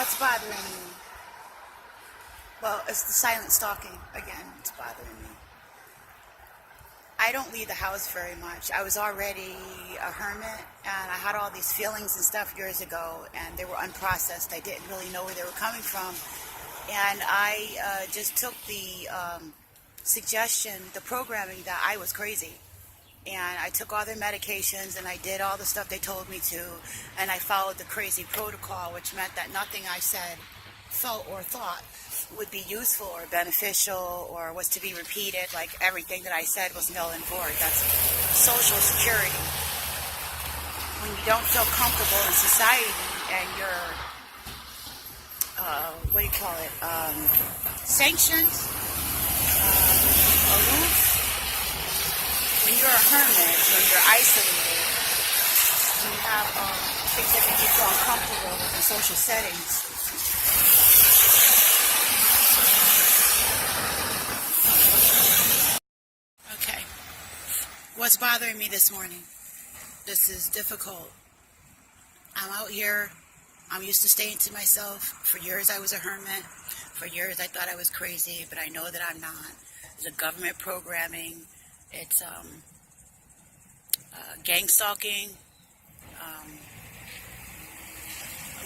What's bothering me? Well, it's the silent stalking again. It's bothering me. I don't leave the house very much. I was already a hermit, and I had all these feelings and stuff years ago, and they were unprocessed. I didn't really know where they were coming from, and I just took the suggestion, the programming that I was crazy. And I took all their medications and I did all the stuff they told me to, and I followed the crazy protocol, which meant that nothing I said, felt, or thought would be useful or beneficial or was to be repeated. Like everything that I said was null and void. That's social security. When you don't feel comfortable in society and you're, what do you call it, sanctioned, aloof, when you're a hermit, when you're isolated, when you have things that make you feel uncomfortable in social settings. Okay. What's bothering me this morning? This is difficult. I'm out here. I'm used to staying to myself. For years I was a hermit. For years I thought I was crazy, but I know that I'm not. There's a government programming. It's gang stalking,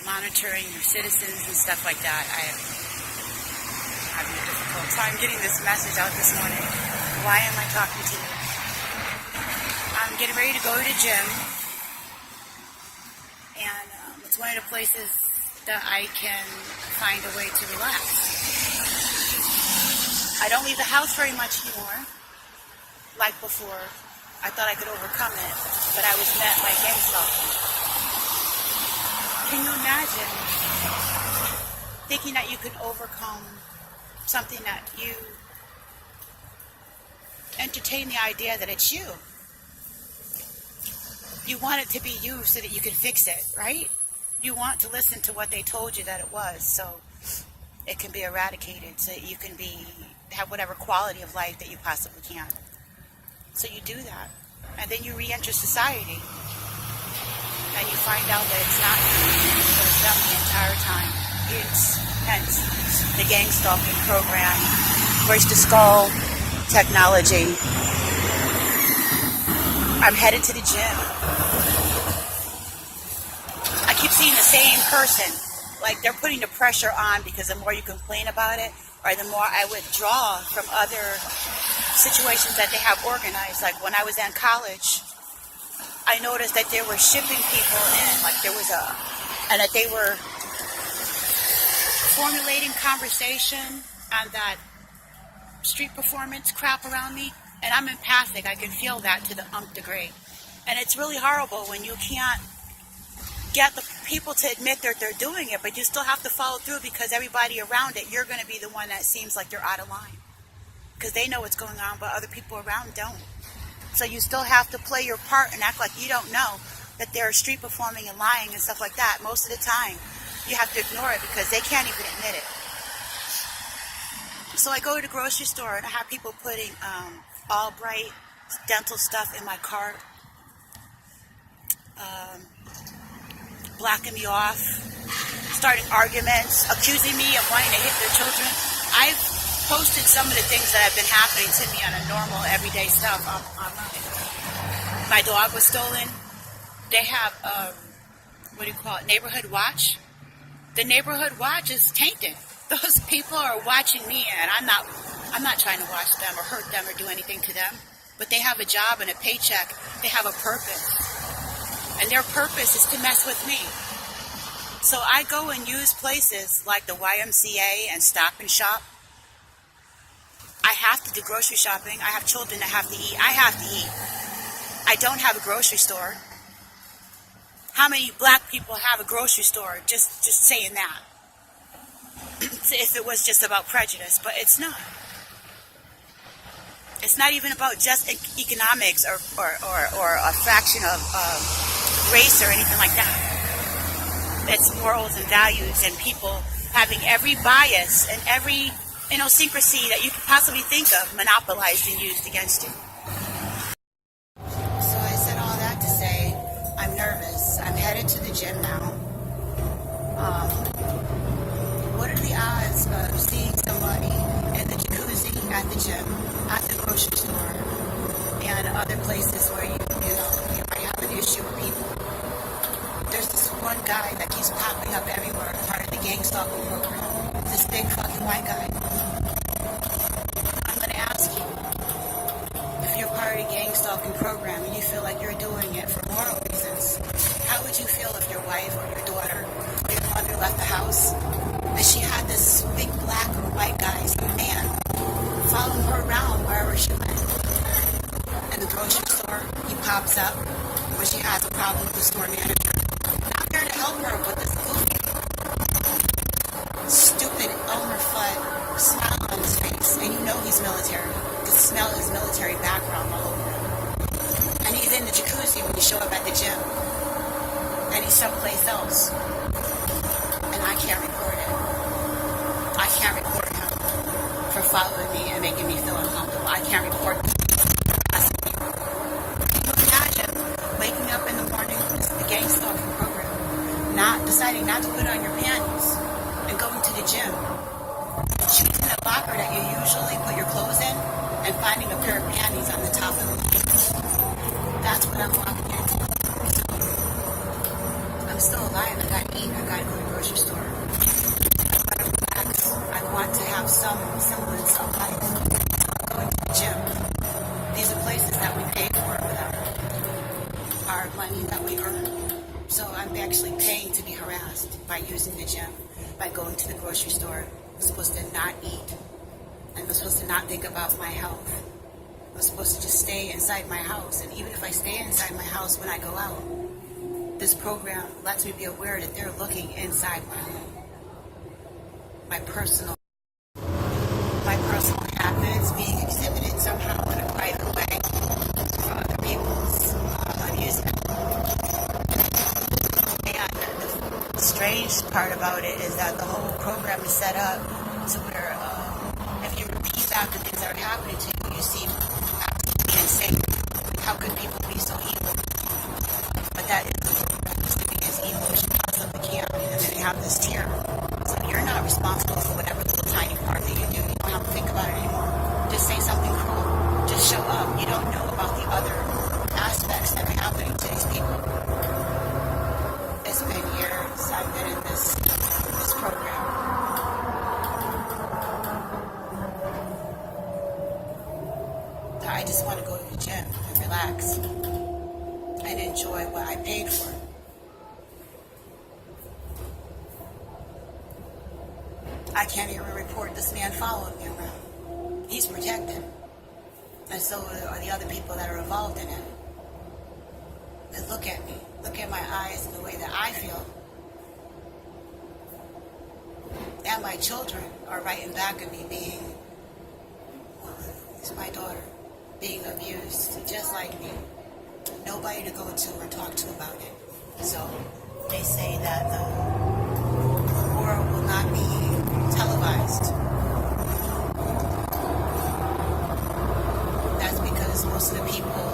monitoring your citizens and stuff like that. I'm having a difficult time getting this message out this morning. Why am I talking to you? I'm getting ready to go to the gym, and it's one of the places that I can find a way to relax. I don't leave the house very much anymore, like before. I thought I could overcome it, but I was met by gang stalking. Can you imagine thinking that you could overcome something that you entertain the idea that it's you? You want it to be you so that you can fix it, right? You want to listen to what they told you that it was, so it can be eradicated, so that you can have whatever quality of life that you possibly can. So you do that, and then you re-enter society, and you find out that it's not you, it was them the entire time. Hence the gang stalking program, Bridge the Skull technology. I'm headed to the gym. I keep seeing the same person, like they're putting the pressure on because the more you complain about it, or the more I withdraw from other situations that they have organized. Like when I was in college, I noticed that they were shipping people in, like there was and that they were formulating conversation and that street performance crap around me, and I'm empathic. I can feel that to the nth degree. And it's really horrible when you can't get the people to admit that they're doing it, but you still have to follow through because everybody around it, you're going to be the one that seems like they're out of line. Because they know what's going on, but other people around don't. So you still have to play your part and act like you don't know that they're street performing and lying and stuff like that. Most of the time, you have to ignore it because they can't even admit it. So I go to the grocery store and I have people putting all bright dental stuff in my cart, blocking me off, starting arguments, accusing me of wanting to hit their children. I've posted some of the things that have been happening to me on a normal, everyday stuff online. My dog was stolen. They have, what do you call it, neighborhood watch. The neighborhood watch is tainted. Those people are watching me, and I'm not trying to watch them or hurt them or do anything to them. But they have a job and a paycheck. They have a purpose. And their purpose is to mess with me. So I go and use places like the YMCA and Stop and Shop. I have to do grocery shopping. I have children that have to eat. I have to eat. I don't have a grocery store. How many black people have a grocery store? Just saying that. If it was just about prejudice, but it's not. It's not even about just economics or a fraction of race or anything like that. It's morals and values and people having every bias and every idiosyncrasy that you could possibly think of monopolized and used against you. So I said all that to say I'm nervous. I'm headed to the gym now. seeing somebody in the jacuzzi, at the gym, at the grocery store, and other places where you might have an issue with people. There's this one guy that keeps popping up everywhere, part of the gang stalking program. This big fucking white guy. I'm gonna ask you, if you're part of the gang stalking program and you feel like you're doing it for moral reasons, how would you feel if your wife or your daughter or your mother left the house and she had this big black or white guy, some man, following her around wherever she went? In the grocery store, he pops up when she has a problem with the store manager. Not there to help her, but this goofy, stupid Elmer Fudd smile on his face. And you know he's military. You can smell his military background all over him. And he's in the jacuzzi when you show up at the gym. And he's someplace else. And I can't report it. I can't report him for following me and making me feel uncomfortable. I can't report him. Imagine waking up in the morning, the gang stalking program, deciding not to put on your panties and going to the gym, choosing a locker that you usually put your clothes in, and finding a pair of panties on the top of the locker. That's what I'm walking into. I'm still alive. I gotta eat. I gotta go to the grocery store. I gotta relax. I want to have some semblance of life. I'm going to the gym. These are places that we pay for with our money that we earn. So I'm actually paying to be harassed by using the gym, by going to the grocery store. I'm supposed to not eat. I'm supposed to not think about my health. I'm supposed to just stay inside my house. And even if I stay inside my house when I go out, this program lets me be aware that they're looking inside my home. My personal habits being exhibited somehow in a private way for other people's amusement. And the strange part about it is that the whole program is set up to where if you repeat back the things that are happening to you, you seem absolutely insane. How could people be so evil? But that is the program is to be as evil as you possibly can, and then they have this tier. So you're not responsible for whatever little tiny part that you do. You don't have to think about it anymore. Just say something cruel. Just show up. You don't know about the other aspects that are happening to these people. It's been years I've been in this program. I just want to go to the gym and relax and enjoy what I paid for. I can't even report this man following me around. He's protected. And so are the other people that are involved in it. And look at me. Look at my eyes and the way that I feel. And my children are right in back of me being, it's my daughter, being abused, just like me. Nobody to go to or talk to about it. So they say that the war will not be televised. That's because most of the people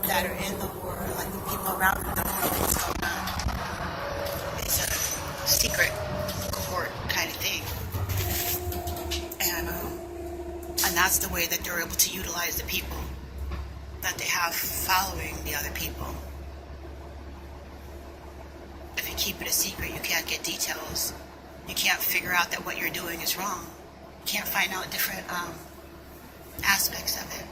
that are in the war, like the people around them, don't know what's going on. It's a secret court kind of thing. And that's the way that they're able to utilize the people that they have following the other people. If you keep it a secret, you can't get details. You can't figure out that what you're doing is wrong. You can't find out different aspects of it.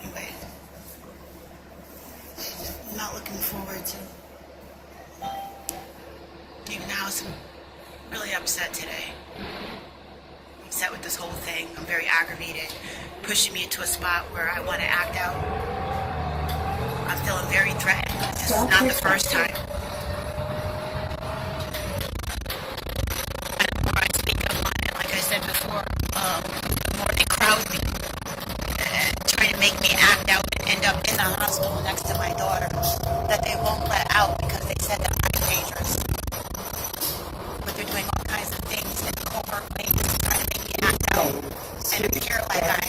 Anyway, I'm not looking forward to leaving the house. I'm really upset today. I'm upset with this whole thing. I'm very aggravated, pushing me into a spot where I want to act out. I'm feeling very threatened. This is not the first time. And the more I speak up on it, like I said before, the more they crowd me and try to make me act out and end up in the hospital next to my daughter that they won't let out because they said that I'm dangerous. But they're doing all kinds of things in covert ways to try to make me act out and appear like I'm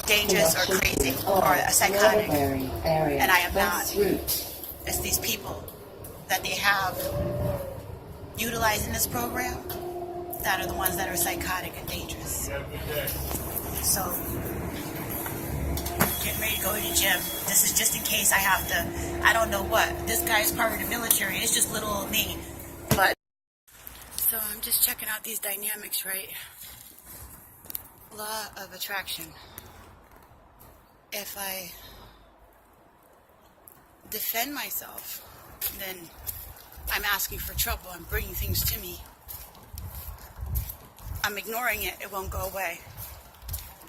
dangerous or crazy or a psychotic. And I am not. It's these people that they have utilizing this program that are the ones that are psychotic and dangerous. So, getting ready to go to the gym. This is just in case I have to, I don't know what. This guy's part of the military. It's just little old me. But, so I'm just checking out these dynamics, right? Law of attraction. If I defend myself, then I'm asking for trouble. I'm bringing things to me. I'm ignoring it. It won't go away.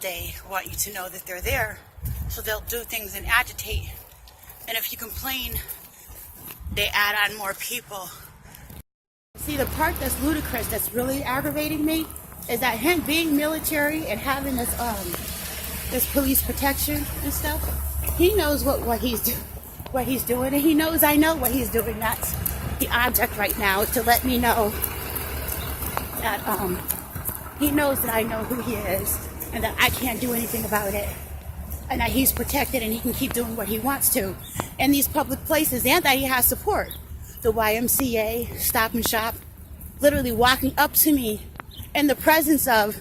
They want you to know that they're there, so they'll do things and agitate. And if you complain, they add on more people. See, the part that's ludicrous, that's really aggravating me, is that him being military and having this police protection and stuff, he knows what he's doing, and he knows I know what he's doing. That's the object right now, to let me know that he knows that I know who he is and that I can't do anything about it, and that he's protected and he can keep doing what he wants to in these public places, and that he has support. The YMCA, Stop and Shop, literally walking up to me in the presence of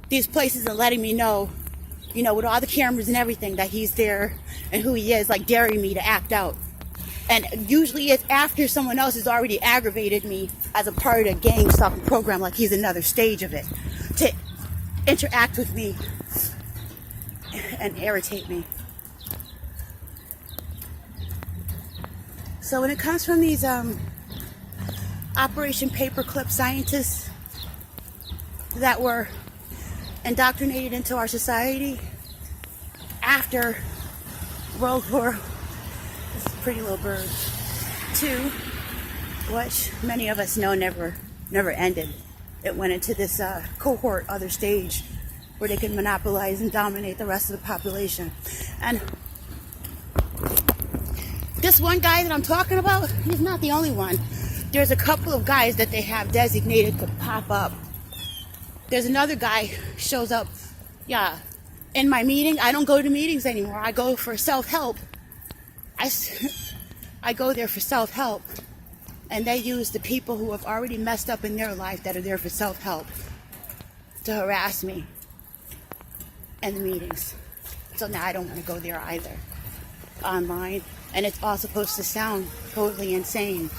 these places and letting me know, you know, with all the cameras and everything, that he's there and who he is, like daring me to act out. And usually it's after someone else has already aggravated me as a part of the gang stalking program, like he's another stage of it, to interact with me and irritate me. So when it comes from these Operation Paperclip scientists that were indoctrinated into our society after World War, this is a pretty little bird, II, which many of us know never ended. It went into this cohort other stage where they could monopolize and dominate the rest of the population. And this one guy that I'm talking about, he's not the only one. There's a couple of guys that they have designated to pop up. There's another guy shows up, in my meeting. I don't go to meetings anymore. I go for self-help. I go there for self-help. And they use the people who have already messed up in their life that are there for self-help to harass me in the meetings. So now I don't want to go there either. Online. And it's all supposed to sound totally insane,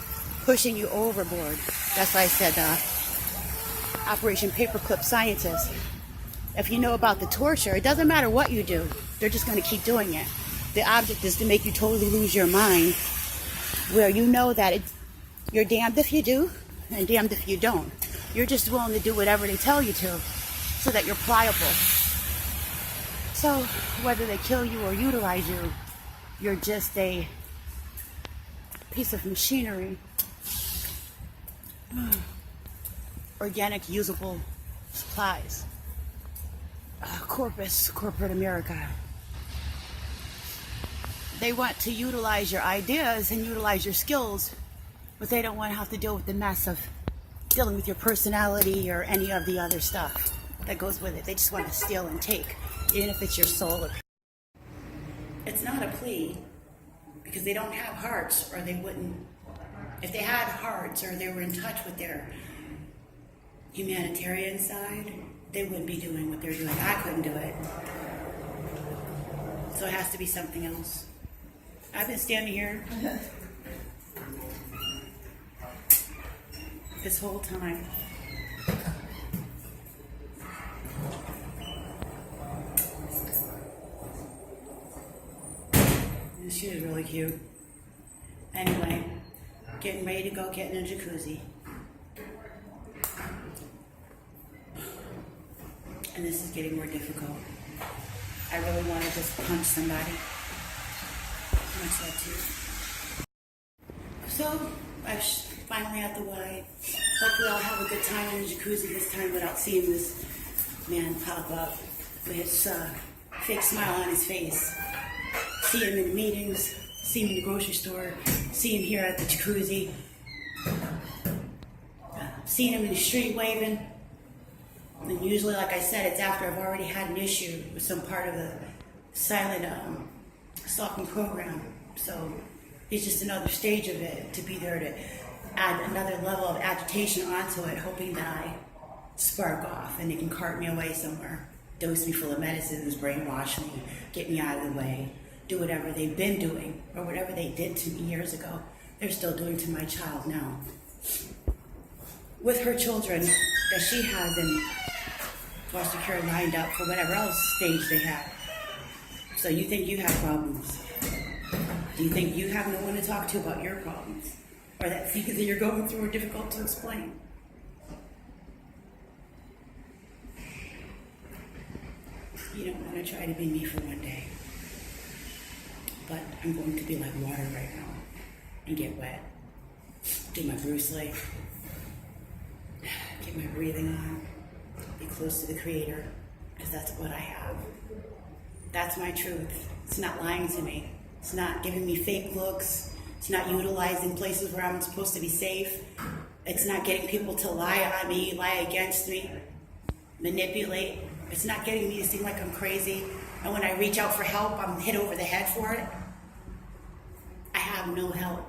pushing you overboard. That's why I said Operation Paperclip scientists. If you know about the torture, it doesn't matter what you do. They're just going to keep doing it. The object is to make you totally lose your mind, where you know that you're damned if you do and damned if you don't. You're just willing to do whatever they tell you to so that you're pliable. So whether they kill you or utilize you, you're just a piece of machinery. Organic, usable supplies. Corporate America. They want to utilize your ideas and utilize your skills, but they don't want to have to deal with the mess of dealing with your personality or any of the other stuff that goes with it. They just want to steal and take, even if it's your soul. It's not a plea, because they don't have hearts, or they wouldn't. If they had hearts, or they were in touch with their humanitarian side, they wouldn't be doing what they're doing. I couldn't do it. So it has to be something else. I've been standing here this whole time. She is really cute. Anyway, getting ready to go get in a jacuzzi. And this is getting more difficult. I really want to just punch somebody. Much that too. So, I'm finally at the Y. Hopefully I'll have a good time in the jacuzzi this time without seeing this man pop up with his fake smile on his face. See him in meetings, see him in the grocery store, see him here at the jacuzzi, seeing him in the street waving. And usually, like I said, it's after I've already had an issue with some part of the silent stalking program. So It's just another stage of it, to be there to add another level of agitation onto it, hoping that I spark off and they can cart me away somewhere, dose me full of medicines, brainwash me, get me out of the way, do whatever they've been doing or whatever they did to me years ago, they're still doing to my child now. With her children that she has in foster care lined up for whatever else stage they have. So you think you have problems? Do you think you have no one to talk to about your problems? Or that things that you're going through are difficult to explain? You don't want to try to be me for one day. But I'm going to be like water right now and get wet. Do my Bruce Lee. Get my breathing on. Be close to the Creator, because that's what I have. That's my truth. It's not lying to me. It's not giving me fake looks. It's not utilizing places where I'm supposed to be safe. It's not getting people to lie on me, lie against me, manipulate. It's not getting me to seem like I'm crazy. And when I reach out for help, I'm hit over the head for it. I have no help.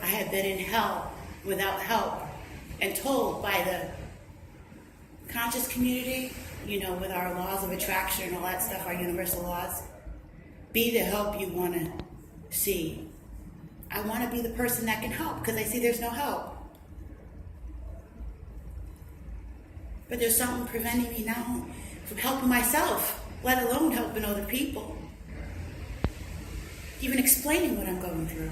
I have been in hell without help and told by the conscious community, you know, with our laws of attraction and all that stuff, our universal laws, be the help you want to see. I want to be the person that can help because I see there's no help. But there's something preventing me now from helping myself, let alone helping other people. Even explaining what I'm going through.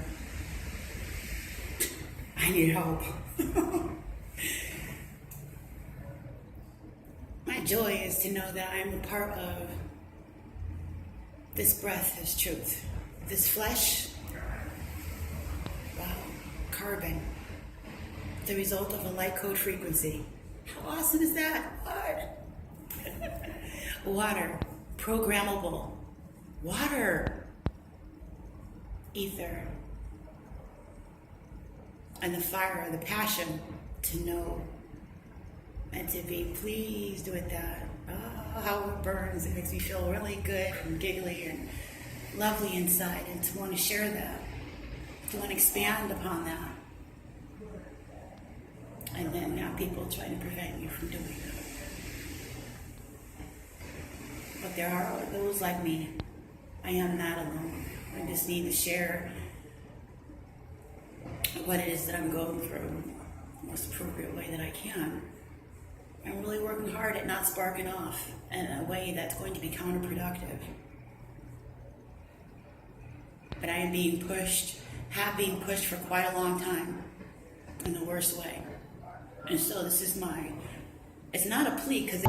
I need help. My joy is to know that I'm a part of this breath, this truth. This flesh, wow, carbon, the result of a light code frequency. How awesome is that? Water, programmable. Water, ether, and the fire, the passion to know and to be pleased with that. Oh, how it burns. It makes me feel really good and giggly and lovely inside, and to want to share that, to want to expand upon that. And then now people trying to prevent you from doing that. But there are those like me. I am not alone. I just need to share what it is that I'm going through the most appropriate way that I can. I'm really working hard at not sparking off in a way that's going to be counterproductive. But I am being pushed, have been pushed for quite a long time in the worst way. And so this is it's not a plea because